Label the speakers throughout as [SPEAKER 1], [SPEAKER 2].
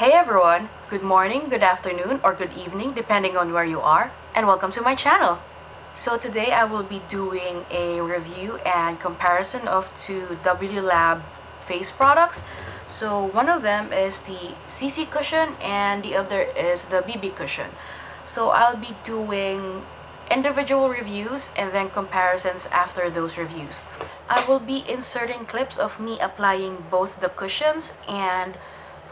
[SPEAKER 1] Hey everyone, good morning, good afternoon, or good evening depending on where you are, and welcome to my channel. So today I will be doing a review and comparison of two W.Lab face products. So one of them is the CC cushion and the other is the BB cushion. So I'll be doing individual reviews and then comparisons after those reviews. I will be inserting clips of me applying both the cushions and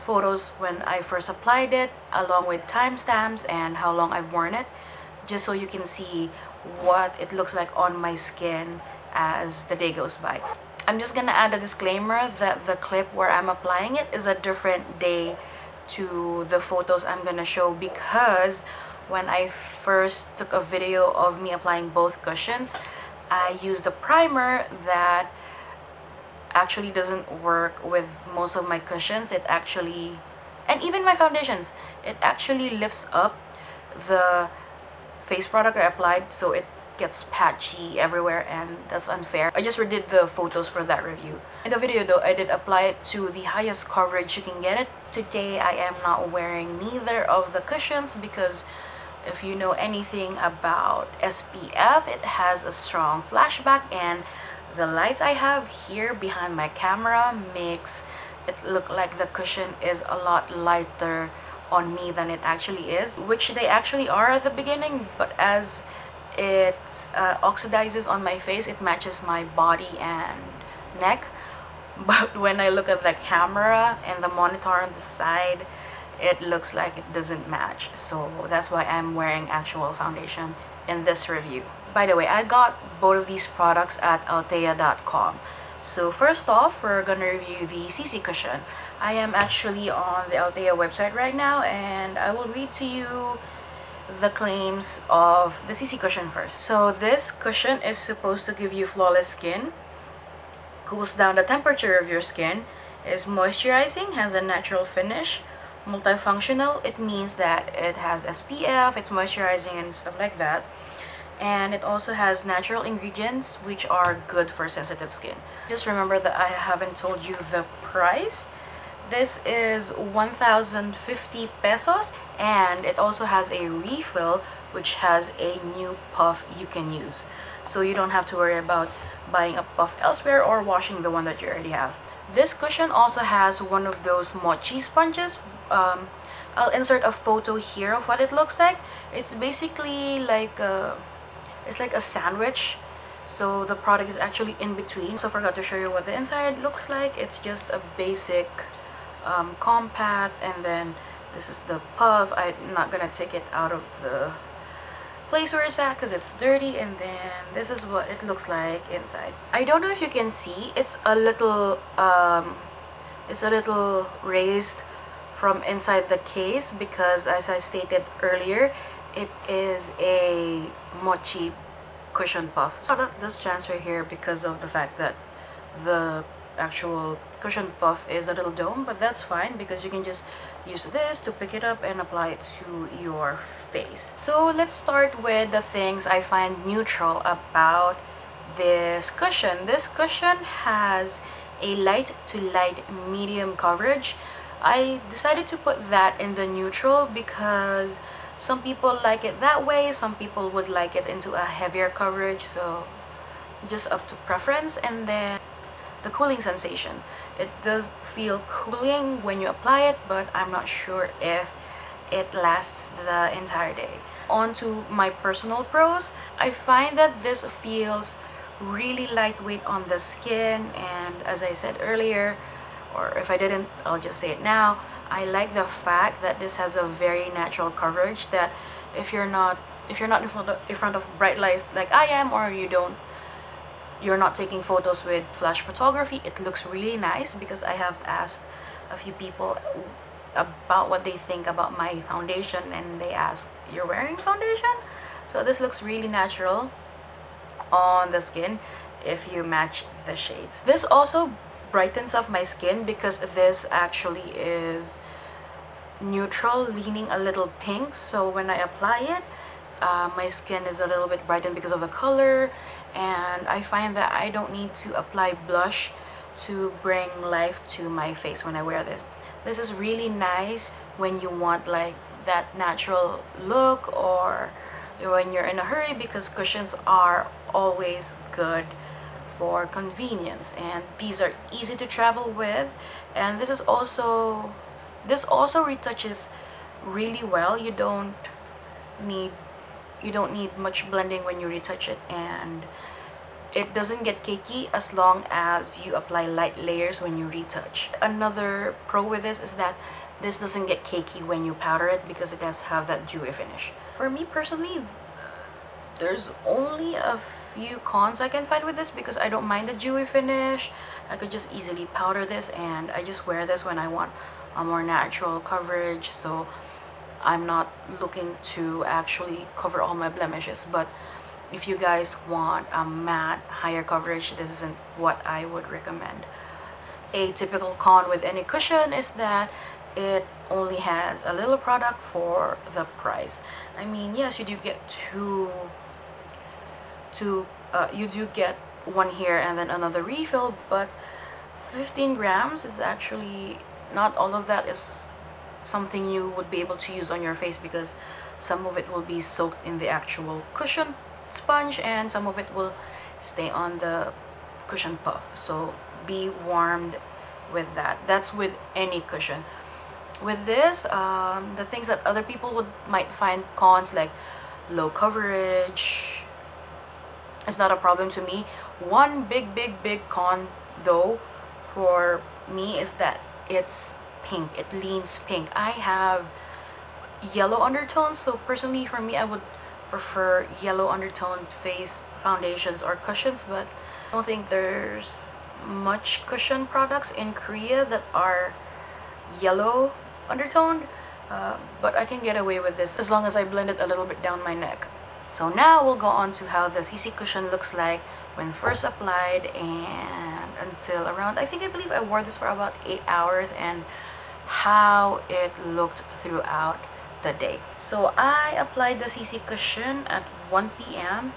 [SPEAKER 1] photos when I first applied it, along with timestamps and how long I've worn it, just so you can see what it looks like on my skin as the day goes by. I'm just gonna add a disclaimer that the clip where I'm applying it is a different day to the photos I'm gonna show, because when I first took a video of me applying both cushions, I used a primer that actually doesn't work with most of my cushions. It actually, and even my foundations, it actually lifts up the face product I applied, so it gets patchy everywhere, and that's unfair. I just redid the photos for that review. In the video though, I did apply it to the highest coverage you can get it. Today I am not wearing neither of the cushions because if you know anything about SPF, it has a strong flashback, and the lights I have here behind my camera makes it look like the cushion is a lot lighter on me than it actually is, which they actually are at the beginning, but as it oxidizes on my face, it matches my body and neck. But when I look at the camera and the monitor on the side, it looks like it doesn't match. So that's why I'm wearing actual foundation in this review. By the way, I got both of these products at altea.com. So first off, we're gonna review the CC cushion. I am actually on the Altea website right now, and I will read to you the claims of the CC cushion first. So this cushion is supposed to give you flawless skin, cools down the temperature of your skin, is moisturizing, has a natural finish, multifunctional. It means that it has SPF, it's moisturizing and stuff like that. And it also has natural ingredients which are good for sensitive skin. Just remember that I haven't told you the price. This is 1,050 pesos, and it also has a refill which has a new puff you can use. So you don't have to worry about buying a puff elsewhere or washing the one that you already have. This cushion also has one of those mochi sponges. I'll insert a photo here of what it looks like. It's basically like it's like a sandwich, so the product is actually in between. So I forgot to show you what the inside looks like. It's just a basic compact, and then this is the puff. I'm not gonna take it out of the place where it's at because it's dirty, and then this is what it looks like inside. I don't know if you can see, it's a little raised from inside the case because, as I stated earlier, it is a mochi cushion puff. So that does transfer here because of the fact that the actual cushion puff is a little dome, but that's fine because you can just use this to pick it up and apply it to your face. So let's start with the things I find neutral about this cushion. This cushion has a light to light medium coverage. I decided to put that in the neutral because some people like it that way, some people would like it into a heavier coverage, so just up to preference. And then the cooling sensation, it does feel cooling when you apply it, but I'm not sure if it lasts the entire day. On to my personal pros. I find that this feels really lightweight on the skin, and as I said earlier, or if I didn't, I'll just say it now, I like the fact that this has a very natural coverage, that if you're not in front of bright lights like I am, or you're not taking photos with flash photography, it looks really nice. Because I have asked a few people about what they think about my foundation, and they ask, you're wearing foundation? So this looks really natural on the skin if you match the shades. This also brightens up my skin because this actually is neutral leaning a little pink, so when I apply it, my skin is a little bit brightened because of the color. And I find that I don't need to apply blush to bring life to my face when I wear this. This is really nice when you want like that natural look or when you're in a hurry, because cushions are always good for convenience, and these are easy to travel with. And this also retouches really well. Need you don't need much blending when you retouch it, and it doesn't get cakey as long as you apply light layers when you retouch. Another pro with this is that this doesn't get cakey when you powder it because it does have that dewy finish. For me personally, there's only a few cons I can find with this because I don't mind the dewy finish. I could just easily powder this, and I just wear this when I want a more natural coverage, so I'm not looking to actually cover all my blemishes. But if you guys want a matte higher coverage, this isn't what I would recommend. A typical con with any cushion is that it only has a little product for the price. I mean, yes, you do get you do get one here and then another refill, but 15 grams is actually not all of that is something you would be able to use on your face, because some of it will be soaked in the actual cushion sponge and some of it will stay on the cushion puff, so be warned with that. That's with any cushion. With this, the things that other people might find cons, like low coverage, is not a problem to me. One big con though for me is that it's pink. It leans pink. I have yellow undertones, so personally for me I would prefer yellow undertoned face foundations or cushions, but I don't think there's much cushion products in Korea that are yellow undertoned, but I can get away with this as long as I blend it a little bit down my neck. So now we'll go on to how the CC cushion looks like when first applied and until around, I believe I wore this for about 8 hours, and how it looked throughout the day. So I applied the CC cushion at 1 p.m.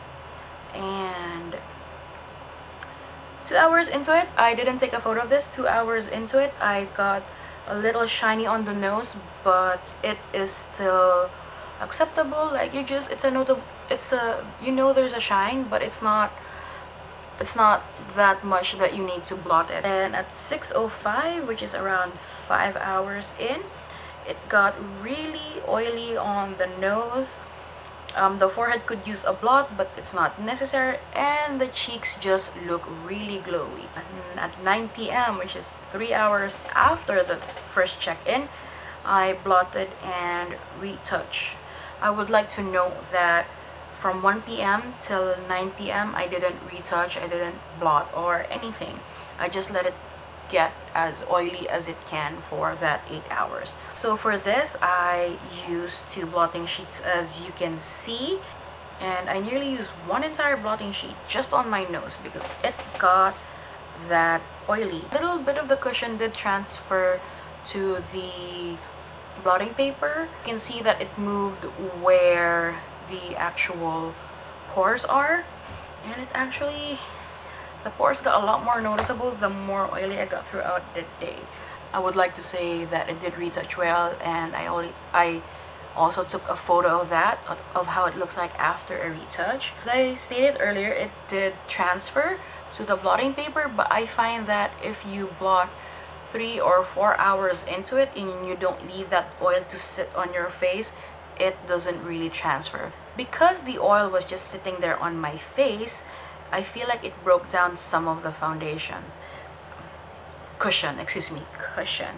[SPEAKER 1] and 2 hours into it, I didn't take a photo of this. 2 hours into it, I got a little shiny on the nose, but it is still acceptable. Like, there's a shine, but it's not that much that you need to blot it. And at 6:05, which is around 5 hours in, it got really oily on the nose. The forehead could use a blot, but it's not necessary, and the cheeks just look really glowy. And at 9 p.m., which is 3 hours after the first check-in, I blotted and retouched. I would like to note that from 1 p.m. till 9 p.m. I didn't retouch, I didn't blot or anything. I just let it get as oily as it can for that 8 hours. So for this, I used 2 blotting sheets, as you can see, and I nearly used 1 entire blotting sheet just on my nose because it got that oily. A little bit of the cushion did transfer to the blotting paper. You can see that it moved where the actual pores are, and the pores got a lot more noticeable the more oily I got throughout the day. I would like to say that it did retouch well, and I also took a photo of that, of how it looks like after a retouch. As I stated earlier, it did transfer to the blotting paper, but I find that if you blot 3 or 4 hours into it and you don't leave that oil to sit on your face, it doesn't really transfer. Because the oil was just sitting there on my face, I feel like it broke down some of the cushion.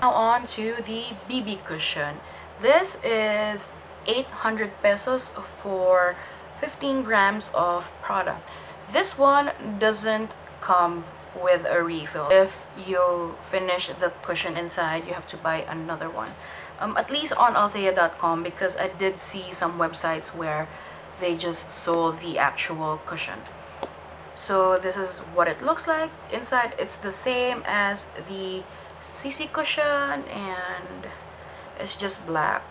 [SPEAKER 1] Now on to the BB cushion. This is 800 pesos for 15 grams of product. This one doesn't come with a refill. If you finish the cushion inside, you have to buy another one. At least on althea.com, because I did see some websites where they just sold the actual cushion. So this is what it looks like inside. It's the same as the CC cushion, and it's just black.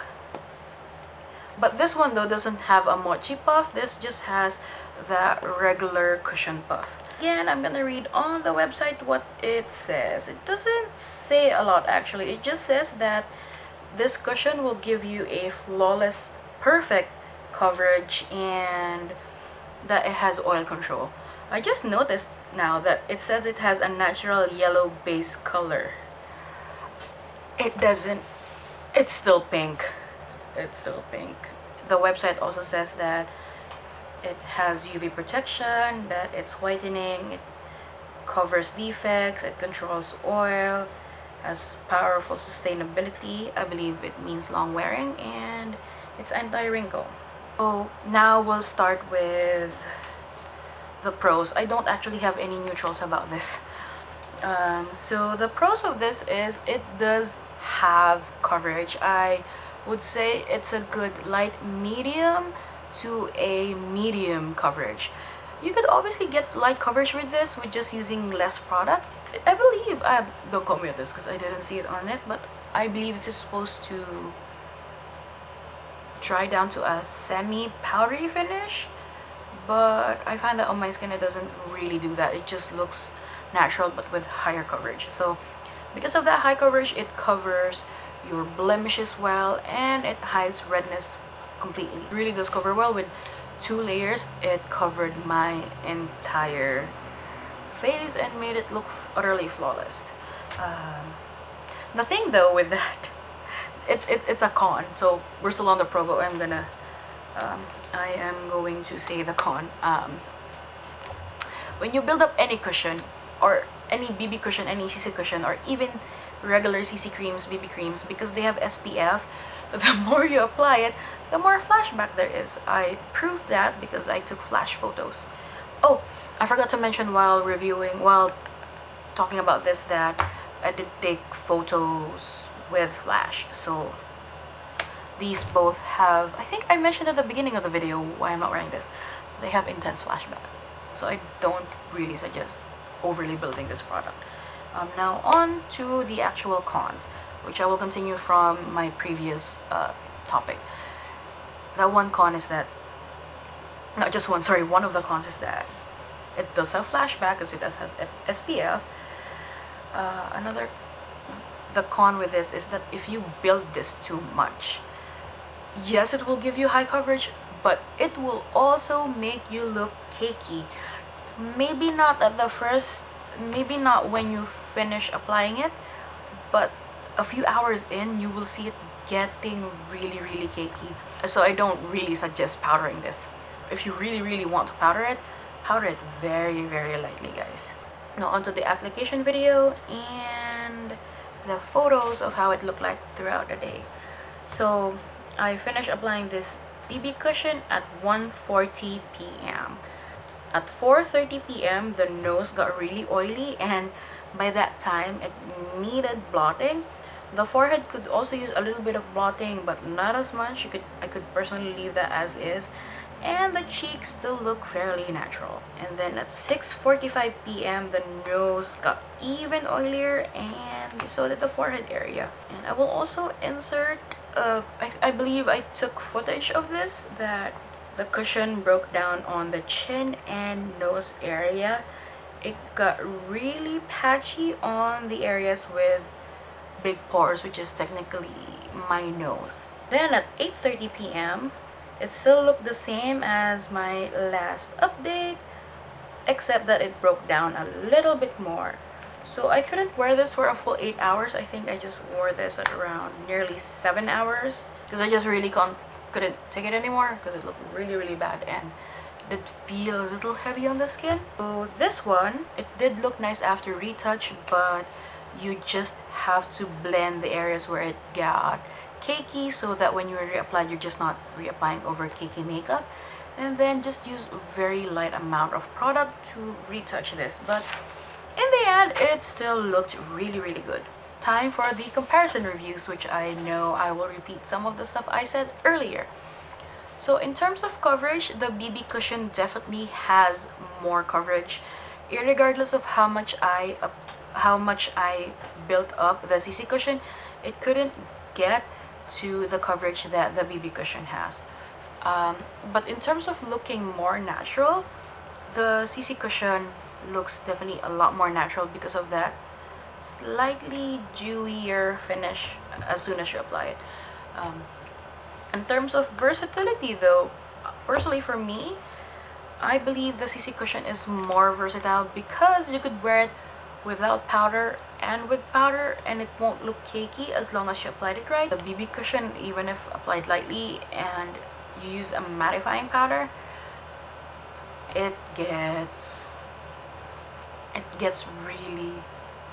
[SPEAKER 1] But this one though doesn't have a mochi puff. This just has the regular cushion puff. again, I'm gonna read on the website what it says. It doesn't say a lot actually. It just says that this cushion will give you a flawless, perfect coverage and that it has oil control. I just noticed now that it says it has a natural yellow base color. It doesn't. It's still pink. It's still pink. The website also says that it has UV protection, that it's whitening, it covers defects, it controls oil, has powerful sustainability. I believe it means long wearing, and it's anti-wrinkle. So now we'll start with the pros. I don't actually have any neutrals about this. So the pros of this is it does have coverage. I would say it's a good light medium to a medium coverage. You could obviously get light coverage with this with just using less product. I believe, don't quote me on this because I didn't see it on it, but I believe it is supposed to dry down to a semi-powdery finish, but I find that on my skin it doesn't really do that. It just looks natural but with higher coverage. So because of that high coverage, it covers your blemishes well and it hides redness completely. It really does cover well. With 2 layers, it covered my entire face and made it look utterly flawless. The thing though with that, it's a con. So we're still on the pro, but I am going to say the con. When you build up any cushion or any BB cushion, any CC cushion, or even regular CC creams, BB creams, because they have SPF, the more you apply it, the more flashback there is. I proved that because I took flash photos. Oh, I forgot to mention while talking about this, that I did take photos with flash. So these both have, I think I mentioned at the beginning of the video why I'm not wearing this, they have intense flashback. So I don't really suggest overly building this product. Now on to the actual cons, which I will continue from my previous topic. The one con is that, not just one, sorry, one of the cons is that it does have flashback because it does has SPF. The con with this is that if you build this too much, yes, it will give you high coverage, but it will also make you look cakey. Maybe not at the first, maybe not when you finish applying it, but a few hours in, you will see it getting really cakey. So I don't really suggest powdering this. If you really want to powder it very lightly, guys. Now onto the application video and the photos of how it looked like throughout the day. So I finished applying this BB cushion at 1:40 p.m. At 4:30 p.m. the nose got really oily, and by that time it needed blotting. The forehead could also use a little bit of blotting, but not as much. I could personally leave that as is, and the cheeks still look fairly natural. And then at 6:45 p.m. the nose got even oilier, and so did the forehead area. And I will also insert, I believe I took footage of this, that the cushion broke down on the chin and nose area. It got really patchy on the areas with big pores, which is technically my nose. Then at 8:30 p.m. it still looked the same as my last update, except that it broke down a little bit more. So I couldn't wear this for a full 8 hours. I think I just wore this at around nearly 7 hours because I just really couldn't take it anymore because it looked really bad and did feel a little heavy on the skin. So this one, it did look nice after retouch, but you just have to blend the areas where it got cakey so that when you reapply, you're just not reapplying over cakey makeup. And then just use a very light amount of product to retouch this. But in the end, it still looked really good. Time for the comparison reviews, which I know I will repeat some of the stuff I said earlier. So in terms of coverage, the BB cushion definitely has more coverage, irregardless of how much I built up the CC cushion. It couldn't get to the coverage that the BB cushion has. But in terms of looking more natural, the CC cushion looks definitely a lot more natural because of that slightly dewier finish as soon as you apply it. In terms of versatility though, personally for me, I believe the CC cushion is more versatile because you could wear it without powder and with powder, and it won't look cakey as long as you applied it right. The BB cushion, even if applied lightly and you use a mattifying powder, it gets really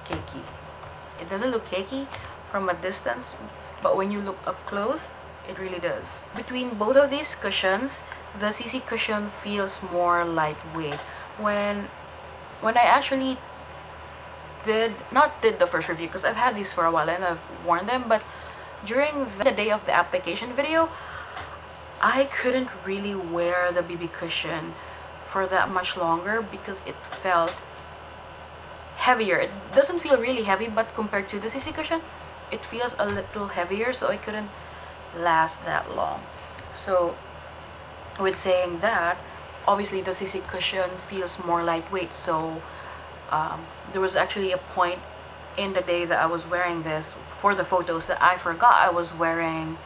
[SPEAKER 1] cakey. It doesn't look cakey from a distance, but when you look up close, it really does. Between both of these cushions, the CC cushion feels more lightweight. When I actually did the first review, because I've had these for a while and I've worn them, but during the day of the application video, I couldn't really wear the BB cushion for that much longer because it felt heavier. It doesn't feel really heavy, but compared to the CC cushion, it feels a little heavier, so I couldn't last that long. So with saying that, obviously the CC cushion feels more lightweight, so there was actually a point in the day that I was wearing this for the photos that I forgot I was wearing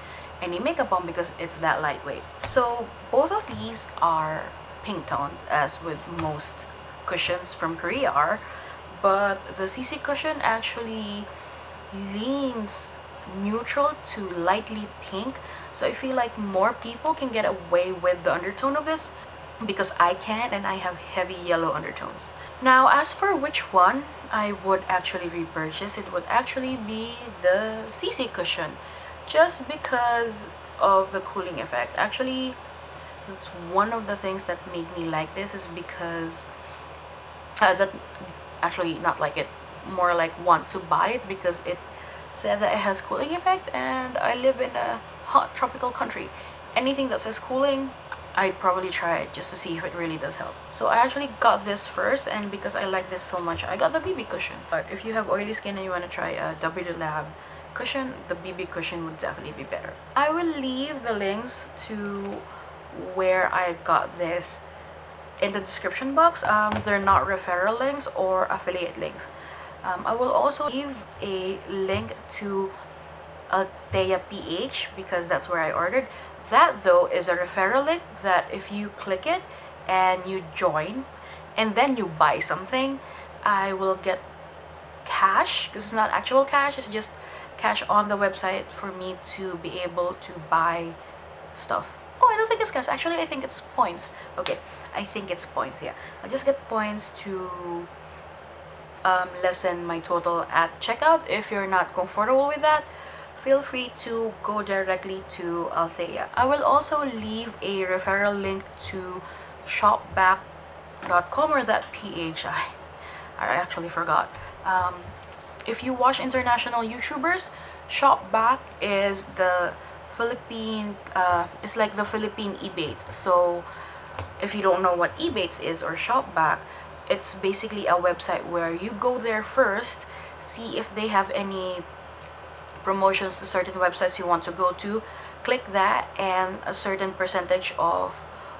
[SPEAKER 1] any makeup on because it's that lightweight. So both of these are pink toned, as with most cushions from Korea are, but the CC cushion actually leans neutral to lightly pink, so I feel like more people can get away with the undertone of this because I can, and I have heavy yellow undertones. Now, as for which one I would actually repurchase, it would actually be the CC cushion, just because of the cooling effect. Actually, that's one of the things that made me like this, is because that actually not like it, more like want to buy it, because it said that it has cooling effect, and I live in a hot tropical country. Anything that says cooling, I'd probably try it just to see if it really does help. So I actually got this first, and because I like this so much, I got the BB cushion. But if you have oily skin and you want to try a W.Lab cushion, the BB cushion would definitely be better. I will leave the links to where I got this in the description box. They're not referral links or affiliate links. I will also leave a link to Althea PH because that's where I ordered. That though is a referral link that if you click it and you join and then you buy something, I will get cash, because it's not actual cash, it's just cash on the website for me to be able to buy stuff. Oh, I don't think it's cash. Actually, I think it's points. Okay, I think it's points, yeah. I'll just get points to lessen my total at checkout. If you're not comfortable with that, feel free to go directly to Althea. I will also leave a referral link to shopback.com or that PH. I actually forgot. If you watch international YouTubers, Shopback is the Philippine, it's like the Philippine Ebates. So if you don't know what Ebates is or Shopback, it's basically a website where you go there first, see if they have any promotions to certain websites you want to go to, click that, and a certain percentage of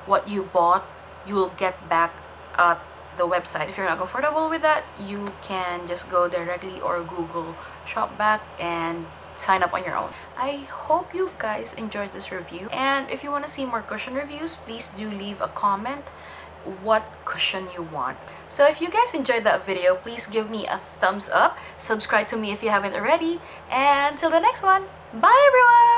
[SPEAKER 1] what you bought you will get back at the website. If you're not comfortable with that, you can just go directly or Google Shopback and sign up on your own. I hope you guys enjoyed this review, and if you want to see more cushion reviews, please do leave a comment what cushion you want. So if you guys enjoyed that video, please give me a thumbs up, subscribe to me if you haven't already, and till the next one, bye everyone!